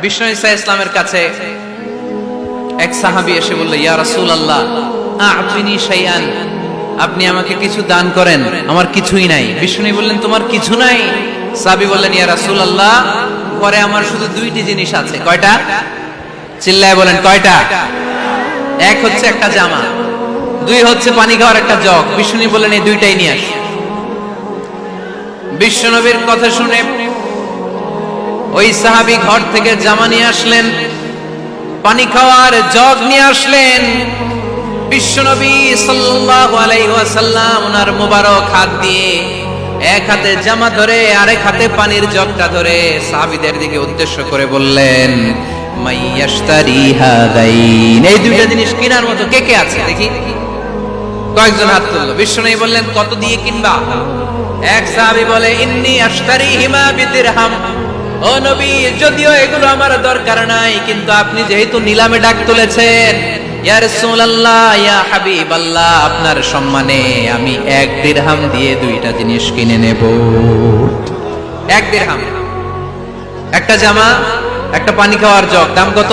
বিষ্ণু ঈসা ইসলামের কাছে এক সাহাবী এসে বলল, ইয়া রাসূলুল্লাহ আ'তিনি শাইআন, আপনি আমাকে কিছু দান করেন, আমার কিছুই নাই। বিষ্ণু বললেন, তোমার কিছু নাই? সাহাবী বললেন, ইয়া রাসূলুল্লাহ ঘরে আমার শুধু দুইটি জিনিস আছে। কয়টা? চিল্লায় বলেন কয়টা? এক হচ্ছে একটা জামা, দুই হচ্ছে পানি খাওয়ার একটা জগ। বিষ্ণু বললেন, এই দুইটাই নিয়ে আস। বিশ্বনবীর কথা শুনে ওই সাহাবী ঘর থেকে জামা নিয়ে আসলেন, পানি খাওয়ার জগ নিয়ে আসলেন। বিশ্বনবী সাল্লাল্লাহু আলাইহি ওয়াসাল্লাম ওনার মোবারক হাত দিয়ে এক হাতে জামা ধরে আরেক হাতে পানির জগটা ধরে সাহাবীদের দিকে উদ্দেশ্য করে বললেন, মাইয়াশতারি হাদাইন, এই দুইটা জিনিস কেনার মতো কে কে আছে দেখি। কয়েকজন হাত তুললো। বিশ্বনবী বললেন, কত দিয়ে কিনবা? এক সাহাবী বলে, ইন্নী আশতারিহিমা বিদিরহাম, ও নবী যদিও এগুলো আমার দরকার নাই, কিন্তু আপনি যেহেতু নিলামে ডাক তুলেছেন, ইয়া রাসূলুল্লাহ ইয়া হাবিবাল্লাহ, আপনার সম্মানে আমি 1 দিরহাম দিয়ে দুইটা জিনিস কিনে নেব। 1 দিরহাম, একটা জামা, একটা পানি খাওয়ার জগ, দাম কত?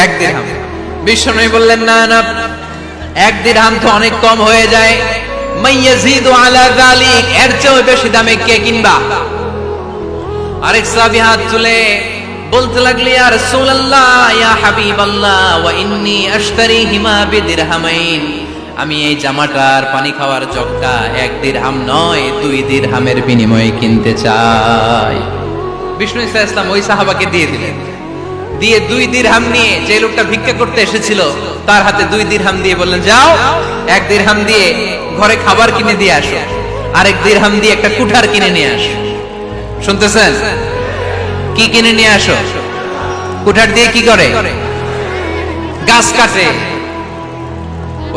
1 দিরহাম। বিশ্বনবী বললেন, না না, 1 দিরহাম তো অনেক কম হয়ে যায়, মাইয়াজিদু আলা যালিক, এর চেয়ে বেশি দামে কে কিনবা? আরেক সাহাবী হাত তুলে বলতে লাগলি, ইয়া রাসূলুল্লাহ ইয়া হাবিবাল্লাহ ওয়া ইন্নী আশতারিহিমা বিদিরহামাইন, আমি এই জামাটার পানি খাওয়ার জগটা 1 দিরহাম নয় 2 দিরহামের বিনিময়ে কিনতে চাই। বিষ্ণু ঈসা ইসলাম ওই সাহাবাকে দিয়ে দিলেন। দিয়ে 2 দিরহাম নিয়ে যে লোকটা ভিক্ষা করতে এসেছিল তার হাতে 2 দিরহাম দিয়ে বললেন, যাও 1 দিরহাম দিয়ে ঘরে খাবার কিনে দিয়ে আসো, আরেক দিরহাম দিয়ে একটা কুঠার কিনে নিয়ে আসো। শুনতেছেন? কি কিনে নিয়ে আসো? কুঠার দিয়ে কি করে? গাছ কাটে।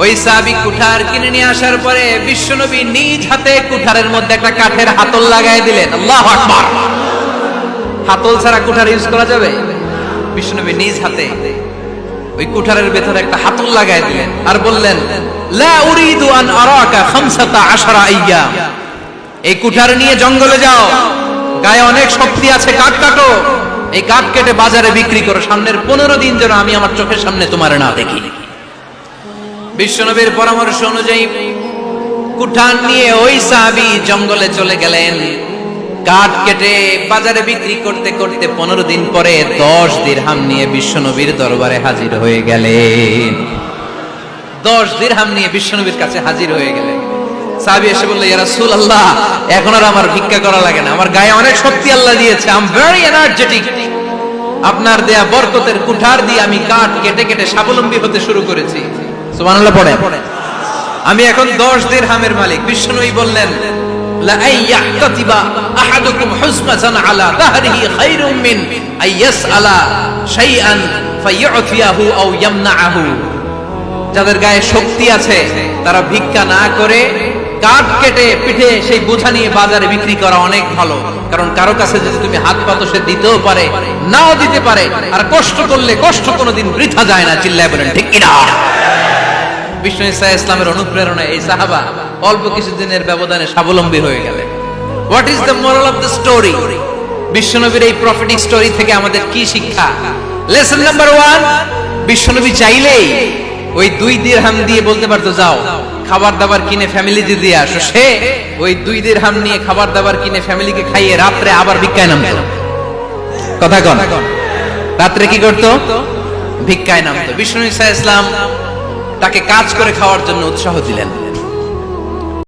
ওই সাহাবী কুঠার কিনে নিয়ে আসার পরে বিশ্বনবী নিজ হাতে কুঠারের মধ্যে একটা কাঠের হাতল লাগাই দিলেন। আল্লাহু আকবার! হাতল ছাড়া কুঠার ইউজ করা যাবে? বিশ্বনবী নিজ হাতে ওই কুঠারের ভেতরে একটা হাতল লাগাই দিলেন আর বললেন, লা উরিদু আন আরাকা 15 আইয়াম, এই কুঠার নিয়ে জঙ্গলে যাও, গায়ে অনেক শক্তি আছে, কাঠ কাটো, এই কাঠ কেটে বাজারে বিক্রি করো, সামনের 15 দিন যেন আমি আমার চোখের সামনে তোমার না দেখি। বিশ্বনবীর পরামর্শ অনুযায়ী কুঠার নিয়ে ওই সাহাবী জঙ্গলে চলে গেলেন। কাঠ কেটে বাজারে বিক্রি করতে করতে 15 দিন পরে 10 দিরহাম নিয়ে বিশ্বনবীর দরবারে হাজির হয়ে গেলেন। 10 দিরহাম নিয়ে বিশ্বনবীর কাছে হাজির হয়ে গেলেন। সাহাবী এসে বলল, ইয়া রাসূলুল্লাহ এখন আর আমার ভিক্ষা করা লাগে না, আমার গায়ে অনেক শক্তি আল্লাহ দিয়েছে, আই এম ভেরি এনার্জেটিক, আপনার দেয়া বরকতের কুঠার দিয়ে আমি কাঠ কেটে কেটে স্বাবলম্বী হতে শুরু করেছি। সুবহানাল্লাহ পড়ে। আমি এখন 10 দিরহামের মালিক। বিশ্বনবী বললেন, লা আইয়াহতাতিবা আহাদুকুম হুজমাতান আলা দাহরিহি খায়রুম মিন আইয়াসআলা শাইআন ফায়ু'তিয়াহু আও ইয়ামনাহু, যাদের গায়ে শক্তি আছে তারা ভিক্ষা না করে কাঠ কেটে পিঠে সেই বোঝা নিয়ে বাজারে বিক্রি করা অনেক ভালো, কারণ কারো কাছে যদি তুমি হাত পাতো সে দিতেও পারে নাও দিতে পারে, আর কষ্ট করলে কষ্ট কোনোদিন বৃথা যায় না। চিল্লায় বলেন ঠিক কিনা? বিষ্ণু ঈসা ইসলামের অনুপ্রেরণায় এই সাহাবা অল্প কিছুদিনের ব্যবধানে স্বাবলম্বী হয়ে গেলেন। What is the moral of the story? বিশ্বনবীর এই প্রফেটিক স্টোরি থেকে আমাদের কি শিক্ষা? লেসন নাম্বার 1, বিশ্বনবী চাইলেই ওই 2 দিরহাম দিয়ে বলতে পারতো, যাও খাবার দাবার কিনে ফ্যামিলিতে দিয়ে আসো। সে ওই 2 দিরহাম নিয়ে খাবার দাবার কিনে ফ্যামিলিকে খাইয়ে রাত্রে আবার ভিক্ষায় নামতো। কথা কন, রাত্রে কি করতো? ভিক্ষায় নামতো। বিষ্ণু ঈসা ইসলাম তাকে কাজ করে খাওয়ার জন্য উৎসাহ দিলেন।